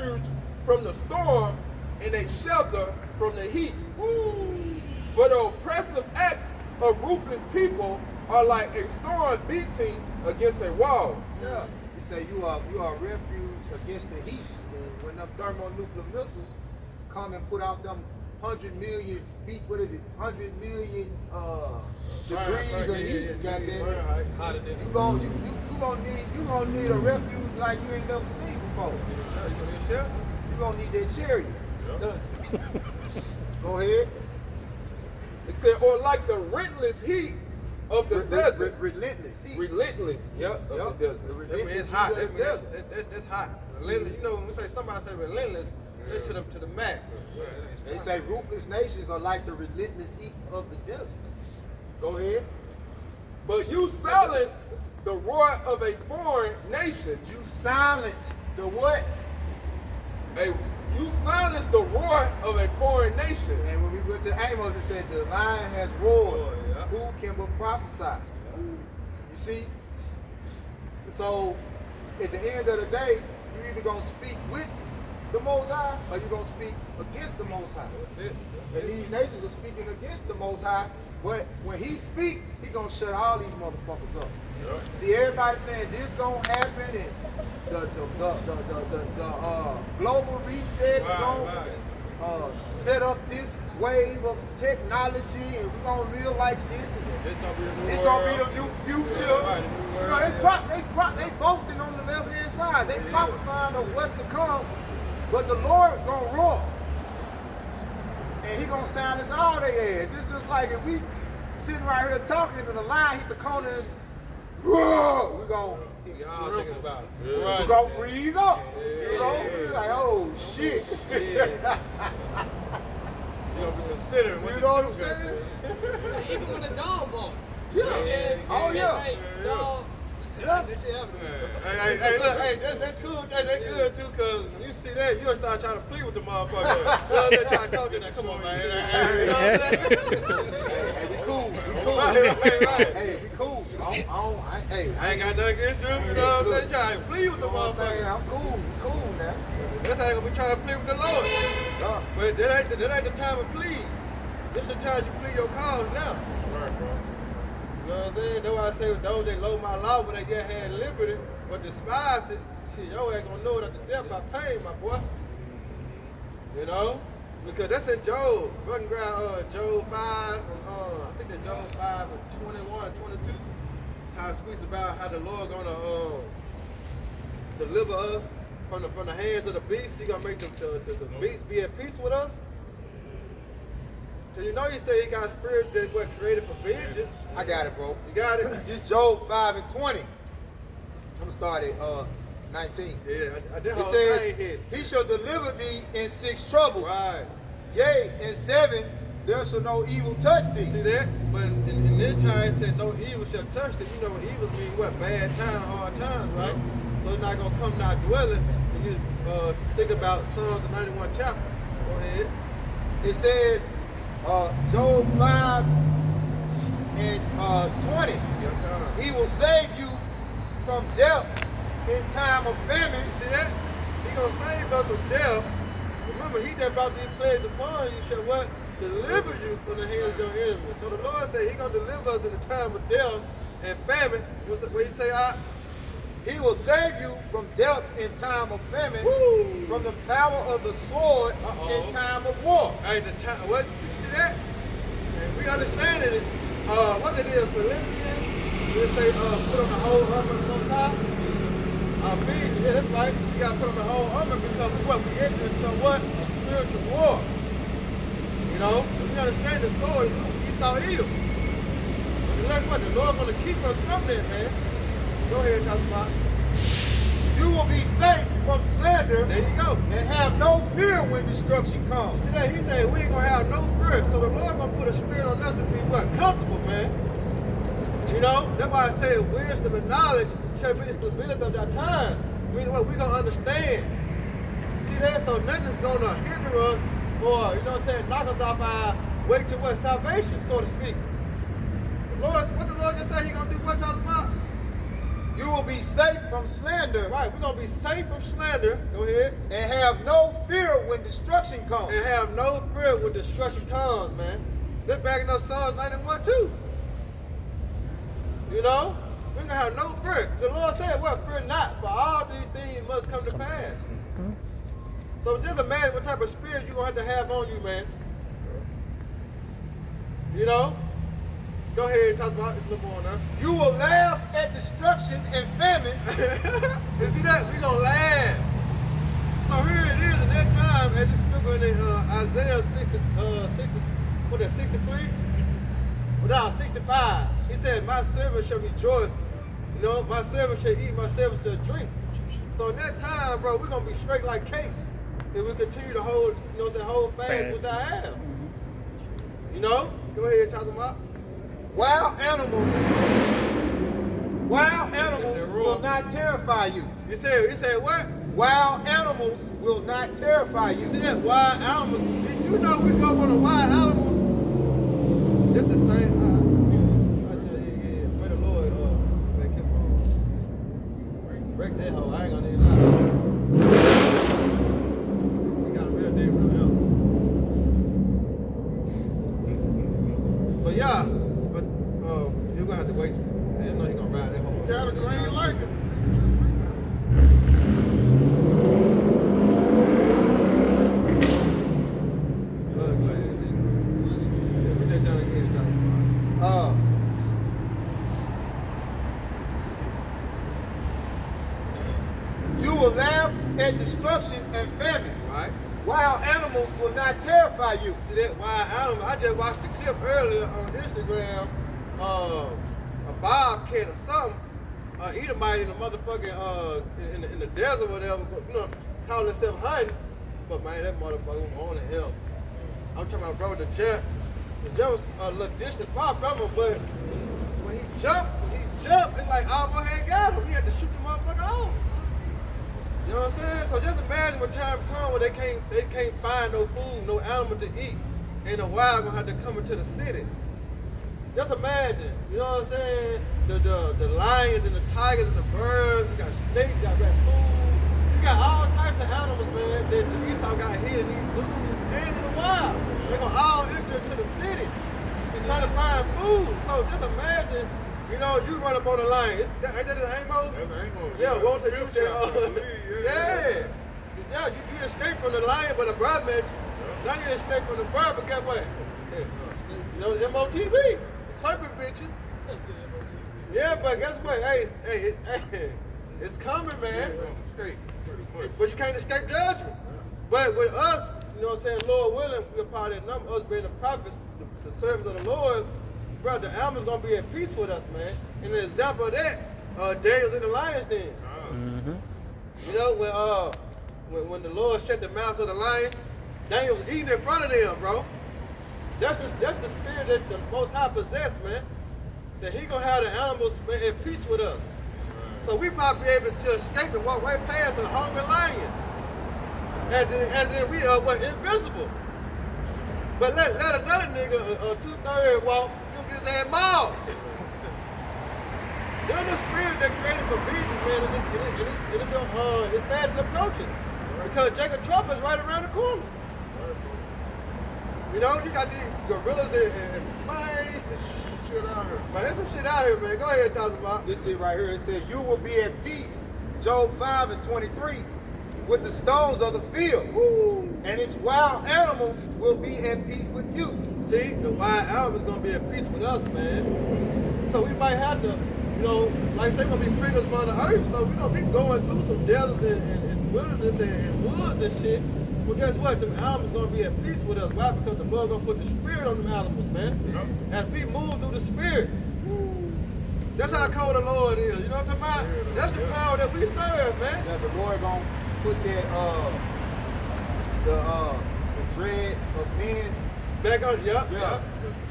refuge from the storm and a shelter from the heat. For the oppressive acts of ruthless people are like a storm beating against a wall. Yeah. He say you are a refuge against the heat. And when them thermonuclear missiles come and put out them 100 million feet, what is it? 100 million degrees of heat. Goddamn it! You gonna need a refuge like you ain't never seen before. You gonna need that chariot. Go ahead. It said, or like the relentless heat of the desert. Relentless heat. Relentless. Yep. Of the desert. It's hot. That's hot. Relentless. You know, when we say somebody say relentless, it's to the max. They say ruthless nations are like the relentless heat of the desert. Go ahead. But you silence the roar of a foreign nation. You silence the what? You silence the roar of a foreign nation. And when we went to Amos, it said the lion has roared. Who can but prophesy? You see? So at the end of the day, you either gonna speak with the Most High or you gonna speak against the Most High. That's it. And these nations are speaking against the Most High, but when he speak, he gonna shut all these motherfuckers up. Yeah. See, everybody saying this gonna happen and the global reset is gonna set up this wave of technology and we're gonna live like this. This gonna be the new future. You know, they boasting on the left hand side. They prophesying of what's to come, but the Lord gonna roar. And he gonna silence all their ass. It's just like if we sitting right here talking and the line hit the corner and roar, we gonna freeze up. You know? Like, oh shit. You gonna be considering what you know what I'm saying? Even when the dog barks. Yeah. Oh yeah. Dog. Yeah. That shit happened. Hey, look, that's cool. That's good too, cause when you see that, you'll start trying to plead with the motherfucker. You know, they trying to talk to them. Come on, man. You know what I'm saying? Hey, we cool. Right. Hey, we cool. I ain't got nothing against you. You know what I'm saying? Trying to plead with the motherfucker. I'm cool. We cool now. That's how they gonna be trying to plead with the Lord. Yeah. But that ain't the time to plead. This is the time you plead your cause now. Right, bro. You know what I'm saying? That's why I say those that loathe my law, but they yet had liberty, but despise it, shit, your ass gonna know it at the death by pain, my boy. You know? Because that's in Job. If I can grab Job 5, I think that's Job 5 and 21 and 22. How it speaks about how the Lord gonna deliver us from the hands of the beast. He gonna make the beast be at peace with us. Cause you know he said he got a spirit that what created for vengeance. I got it, bro. You got it? This Job 5 and 20. I'm gonna start at 19. Yeah, I did. It says, he shall deliver thee in 6 troubles. Right. Yea, in 7 there shall no evil touch thee. See that? But in this time it said no evil shall touch thee. You know what evils mean? What? Bad time, hard times, right? So it's not gonna come not dwelling when you think about Psalms the 91 chapter. Go ahead. It says, Job 5 and 20. He will save you from death in time of famine. You see that? He gonna save us from death. Remember, he that brought these plagues upon you shall what? Deliver you from the hands of your enemies. So the Lord said he gonna deliver us in the time of death and famine. What he say? He will save you from death in time of famine, from the power of the sword in time of war. Hey, the time, what? You see that? And we understand it. What it is, Philippians, they say put on the whole armor of the Most High. Ephesians, yeah, that's right. You gotta put on the whole armor because we enter into what? A spiritual war. You know? We understand the sword is Esau Edom. And that's what the Lord gonna keep us from that, man. Go ahead, talk about it. You will be safe from slander. There you go. And have no fear when destruction comes. See that? He said we ain't gonna have no fear. So the Lord gonna put a spirit on us to be what? Comfortable, man. You know? That's why I say wisdom and knowledge shall be the stability of our times. Meaning what? We gonna understand. See that? So nothing's gonna hinder us or, you know what I'm saying, knock us off our way to what? Salvation, so to speak. The Lord, what the Lord just said he gonna do what talking about? You will be safe from slander. Right, we're going to be safe from slander. Go ahead. And have no fear when destruction comes. And have no fear when destruction comes, man. They're backing up Psalms 91 too. You know? We're going to have no fear. The Lord said, well, fear not, for all these things must come to pass. So just imagine what type of spirit you're going to have on you, man. You know? Go ahead and talk about this a little more now. You will laugh at destruction and famine. You see that? We're going to laugh. So here it is in that time, as it's spoken in Isaiah 63? Well, no, 65. He said, my servant shall rejoice. You know, my servant shall eat, my servant shall drink. So in that time, bro, we're going to be straight like cake. If we continue to hold, you know what I'm saying, hold fast with our have. You know? Go ahead and talk about. Wild animals will not terrify you. You said what? Wild animals will not terrify you. You see that? Wild animals. You know we go up on a wild animal. It's the same. Yeah. Pray the Lord, make him break that hoe. I ain't gonna need that. She got real deep with him. But yeah, you're gonna have to wait. You know he's gonna ride that hoe. Got a green like it. You will laugh at destruction and famine. Right? Wild animals will not terrify you. See that wild animal? I just watched the clip earlier on Instagram. A bobcat or something, Edomite in the motherfucking in the desert or whatever, but, you know, calling himself hunting. But man, that motherfucker was on the hill. I'm talking about, bro, the jump was a little distant far from him, but when he jumped, it like almost had got him. He had to shoot the motherfucker off. You know what I'm saying? So just imagine when time comes when they can't find no food, no animal to eat, and the wild gonna have to come into the city. Just imagine, you know what I'm saying? The lions and the tigers and the birds, you got snakes, you got raccoons, you got all types of animals, man, that the Esau got here in these zoos and in the wild. They're gonna all enter into the city and try to find food. So just imagine, you know, you run up on a lion. Ain't that Amos? That's Amos. Yeah, won't they use Yeah. Yeah, you escaped from the lion, but the bird met you. Now you escaped from the bird, but guess what? You know, the MOTB. Serpent bitch. Yeah, but guess what? Hey, it's coming, man. But you can't escape judgment. But with us, you know what I'm saying, Lord willing, we're part of that number, us being the prophets, the servants of the Lord, bro, the animal's gonna be at peace with us, man. And an example of that, Daniel's in the lion's den. You know, when the Lord shut the mouths of the lion, Daniel was eating in front of them, bro. That's the spirit that the Most High possessed, man. That he gonna have the animals at peace with us. So we might be able to escape and walk right past a hungry lion. As in we are invisible. But let another nigga, 2/3 walk, you gonna get his ass mauled. There's the spirit that created for beasts, man, and it's fast approaching. Because Jacob Trump is right around the corner. You know, you got these gorillas and mice and shit out here. Man, there's some shit out here, man. Go ahead and talk about. This is right here. It says, you will be at peace, Job 5:23, with the stones of the field. Woo. And its wild animals will be at peace with you. See, the wild animals gonna be at peace with us, man. So we might have to, you know, like I say, we're gonna be bringers upon the earth. So we're gonna be going through some deserts and wilderness and woods and shit. Well, guess what? Them animals gonna be at peace with us. Why? Because the Lord gonna put the spirit on them animals, man. As we move through the spirit. That's how cold the Lord is. You know what I'm talking about? That's the power that we serve, man. That the Lord gonna put that the dread of men Back on, yep.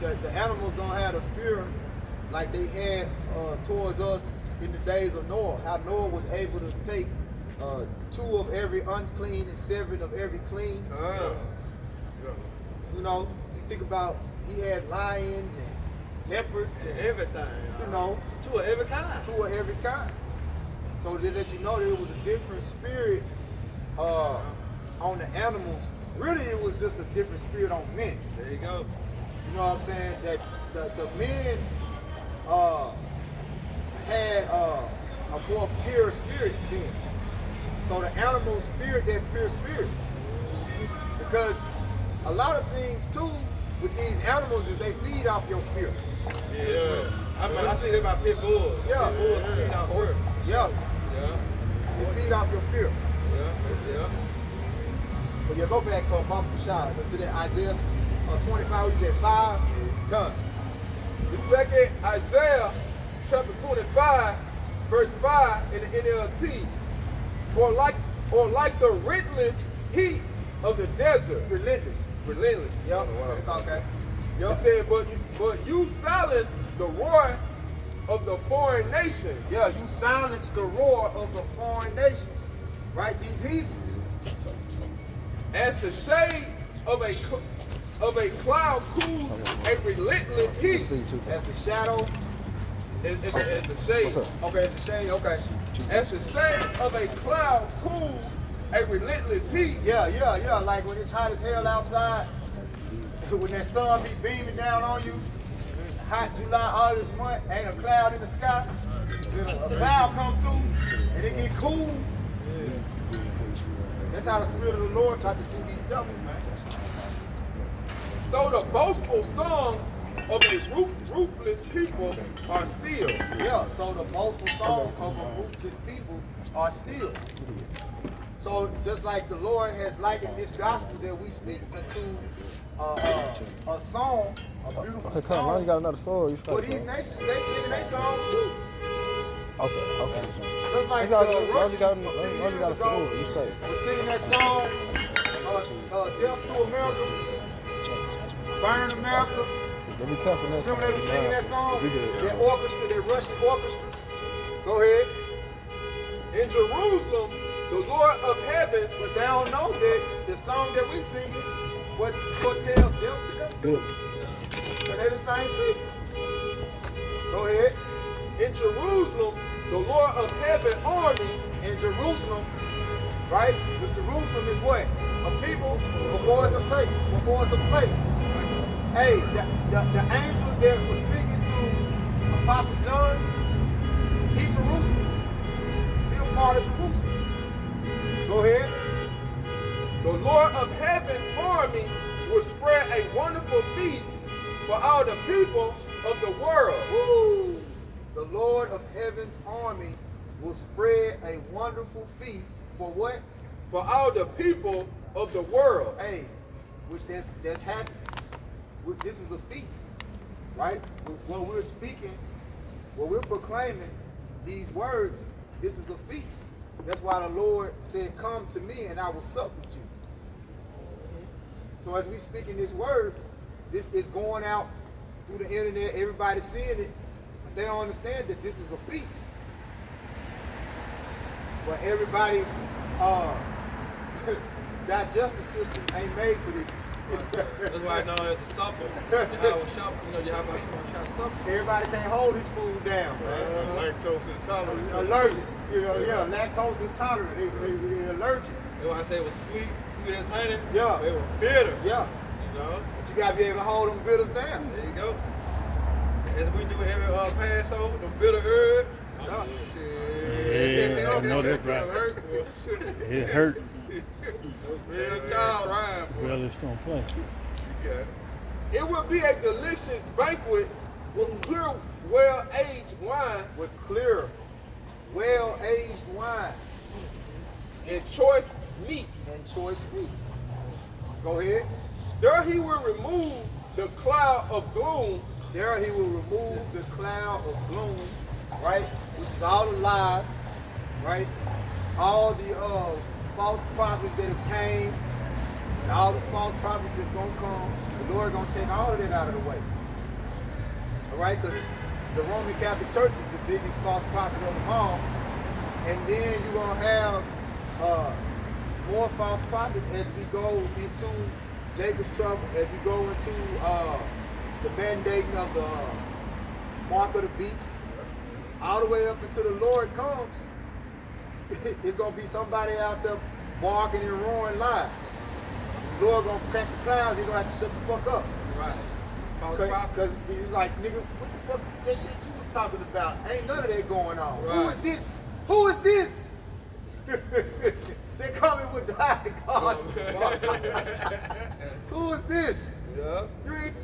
The animals gonna have the fear like they had towards us in the days of Noah. How Noah was able to take 2 of every unclean and 7 of every clean. You know, you think about he had lions and leopards and Everything. you know, 2 of every kind. 2 of every kind. So they let you know that it was a different spirit on the animals. Really, it was just a different spirit on men. There you go. You know what I'm saying? That the men had a more pure spirit then. So the animals feared that pure spirit. Because a lot of things too with these animals is they feed off your fear. Yeah. I see it about pit bulls. Yeah. Pit bulls feed off horses. Yeah. Yeah. They feed off your fear. Yeah. But you go back Mama Shah, to that Isaiah 25, you said 5. Done. It's back in Isaiah chapter 25, verse 5 in the NLT. Or like the relentless heat of the desert. Relentless. Relentless. Yep. It's okay. Yep. It said, but you silence the roar of the foreign nations. Yeah, you silence the roar of the foreign nations, right? These heathens. As the shade of a cloud cools a relentless heat. As the shadow. As the shade. Okay, as the shade. Okay. As the shade of a cloud cools a relentless heat. Yeah. Like when it's hot as hell outside, when that sun be beaming down on you, it's hot July, August month, ain't a cloud in the sky. Then a cloud come through and it get cool. That's how the Spirit of the Lord tried to do these devils, man. So the boastful song of a ruthless people are still. Yeah, so the boastful song of a ruthless people are still. So just like the Lord has likened this gospel that we speak into a song, a beautiful Okay, song. now you got another sword. You Well, straight, these bro. nations, they singing their songs too. Okay. Just like That's all the you got. Russians You got a sword. You straight. was singing that song, Death to America, Burn America. They be cuffing that. Remember they were singing that song? We good. That orchestra, that Russian orchestra. Go ahead. In Jerusalem, the Lord of heavens But they don't know that the song that we singing, what tells death to come to. Good. So they the same thing. Go ahead. in Jerusalem, the Lord of heaven armies. In Jerusalem, right? Because Jerusalem is what? A people before it's a place. Before it's a place. Hey, the angel that was speaking to Apostle John, he's Jerusalem. He's a part of Jerusalem. Go ahead. The Lord of heaven's army will spread a wonderful feast for all the people of the world. Woo! The Lord of heaven's army will spread a wonderful feast for what? For all the people of the world. Hey, which that's happening. This is a feast, right? When we're speaking, when we're proclaiming these words, this is a feast. That's why the Lord said, "Come to me, and I will sup with you." So as we speaking this word, this is going out through the internet. Everybody's seeing it, but they don't understand that this is a feast. But everybody, digestive system ain't made for this. That's why I know it's a supper. You have a shop, you have a shop supper. Everybody can't hold this food down, man. Lactose intolerant. Allergic, lactose intolerant. They allergic. That's why I say it was sweet as honey. Yeah. It was bitter. Yeah, You know? but you gotta be able to hold them bitters down. There you go. As we do every Passover, them bitter herbs. Yeah. Yeah, I know that's right. It hurt. Real child. Well, it's gonna play. It will be a delicious banquet with clear, well-aged wine With clear, well-aged wine and choice meat. and choice meat. Go ahead. There he will remove the cloud of gloom There he will remove the cloud of gloom, right? Which is all the lies, right? All the false prophets that have came, and all the false prophets that's gonna come. The Lord gonna take all of that out of the way. All right, because the Roman Catholic Church is the biggest false prophet of them all. And then you're gonna have more false prophets as we go into Jacob's trouble, as we go into the mandating of the mark of the beast, all the way up until the Lord comes. it's gonna be somebody out there barking and roaring lies. The Lord gonna crack the clouds, he's gonna have to shut the fuck up. Right. Because it's like, nigga, what the fuck that shit you was talking about? Ain't none of that going on. Right. Who is this? Who is this? They coming with dying cards. Who is this? Yeah.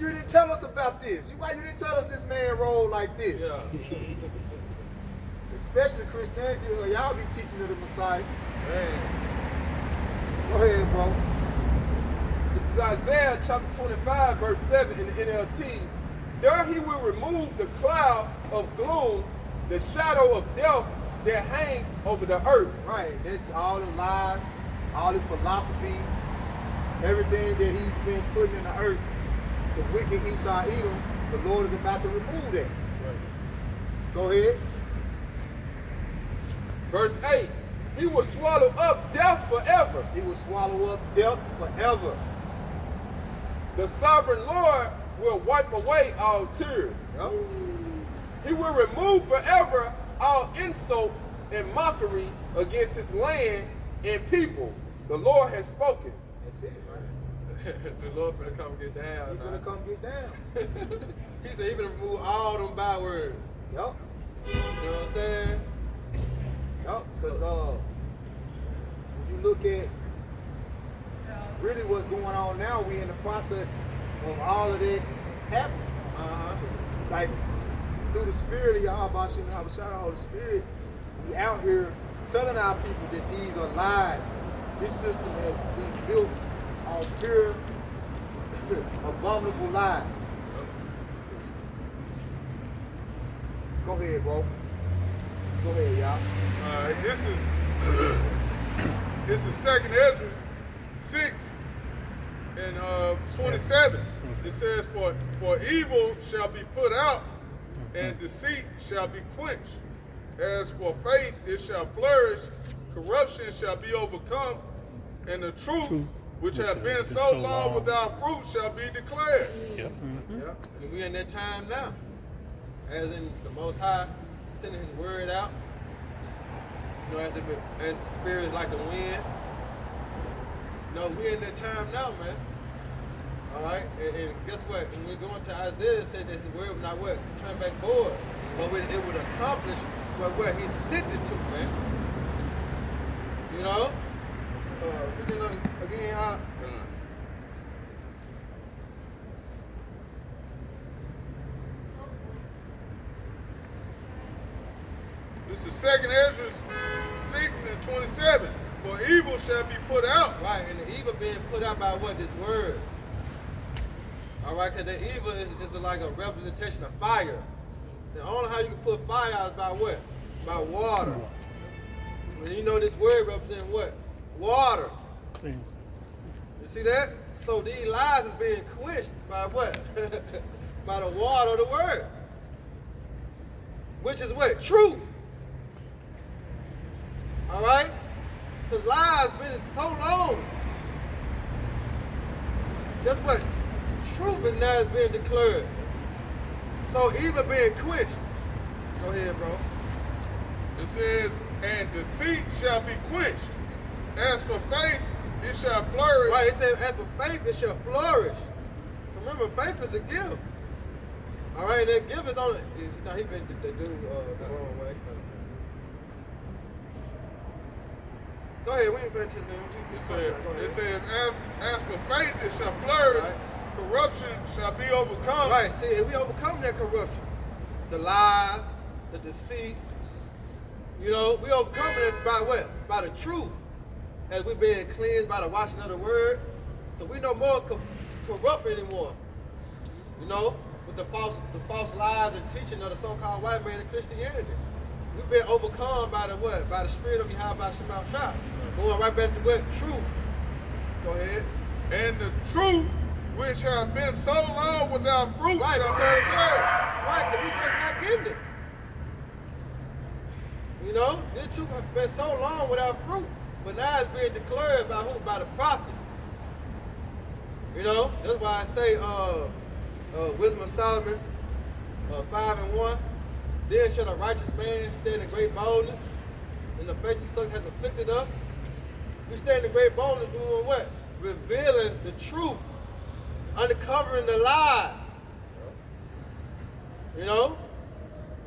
You didn't tell us about this. Why you didn't tell us this man rolled like this? Yeah. Especially Christianity, y'all be teaching of the Messiah. Man. Go ahead, bro. This is Isaiah chapter 25, verse 7 in the NLT. There he will remove the cloud of gloom, the shadow of death that hangs over the earth. Right, that's all the lies, all his philosophies, everything that he's been putting in the earth, the wicked Esau Edom, the Lord is about to remove that. Right. Go ahead. Verse 8. He will swallow up death forever. He will swallow up death forever. The sovereign Lord will wipe away all tears. Yep. He will remove forever all insults and mockery against his land and people. The Lord has spoken. That's it, man. The Lord finna come get down. He's gonna come get down. He said he finna remove all them bywords. Yup. You know what I'm saying? Yup. Because when you look at really what's going on now, we in the process of all of that happening. Like through the spirit of Yahweh, shout out the spirit, we out here telling our people that these are lies. This system has been built on pure, abominable lies. Go ahead, bro. Go ahead, y'all. All right, this is Second Ezra 6 and 27. It says, for evil shall be put out, and deceit shall be quenched. As for faith, it shall flourish, corruption shall be overcome, and the truth which hath been so long without fruit shall be declared. Yep. Yep. And we in that time now. As in the Most High sending his word out. You know, as the spirit is like the wind. You know, we in that time now, man. Alright? And guess what? When we go into Isaiah, it said that his word would not what? Turn back forward. But it would accomplish what he sent it to, man. You know? We can again, This is Second Ezra 6 and 27. For evil shall be put out. right, and the evil being put out by what? This word. All right, because the evil is like a representation of fire. The only how you can put fire out is by what? By water. And you know this word represents what? Water. Things. You see that? So these lies is being quenched by what? By the water of the word. Which is what? Truth. All right? Because lies been so long. Guess what? Truth is now being declared. So evil being quenched. Go ahead, bro. It says, and deceit shall be quenched. As for faith, it shall flourish. Right, it says, as for faith, it shall flourish. Remember, faith is a gift. All right, that gift is on it. You know, he been the dude the wrong way. Go ahead, we ain't paying attention. It says, as for faith, it shall flourish. Right. Corruption shall be overcome. Right, see, if we overcome that corruption, the lies, the deceit, you know, we overcome it by what? By the truth. As we're being cleansed by the washing of the word. So we no more corrupt anymore. You know, with the false lies and teaching of the so-called white man in Christianity. We've been overcome by the what? By the spirit of Yahweh Shema Shah. Going right back to what? Truth. Go ahead. And the truth which have been so long without fruit Right, shall be because, declared. right, because we just not getting it. You know, this truth has been so long without fruit, but now it's being declared by who? By the prophets. You know, that's why I say, Wisdom of Solomon 5 and 1. Then shall a righteous man stand in great boldness. and the face of such has afflicted us. We stand in great boldness doing what? Revealing the truth, uncovering the lies. You know?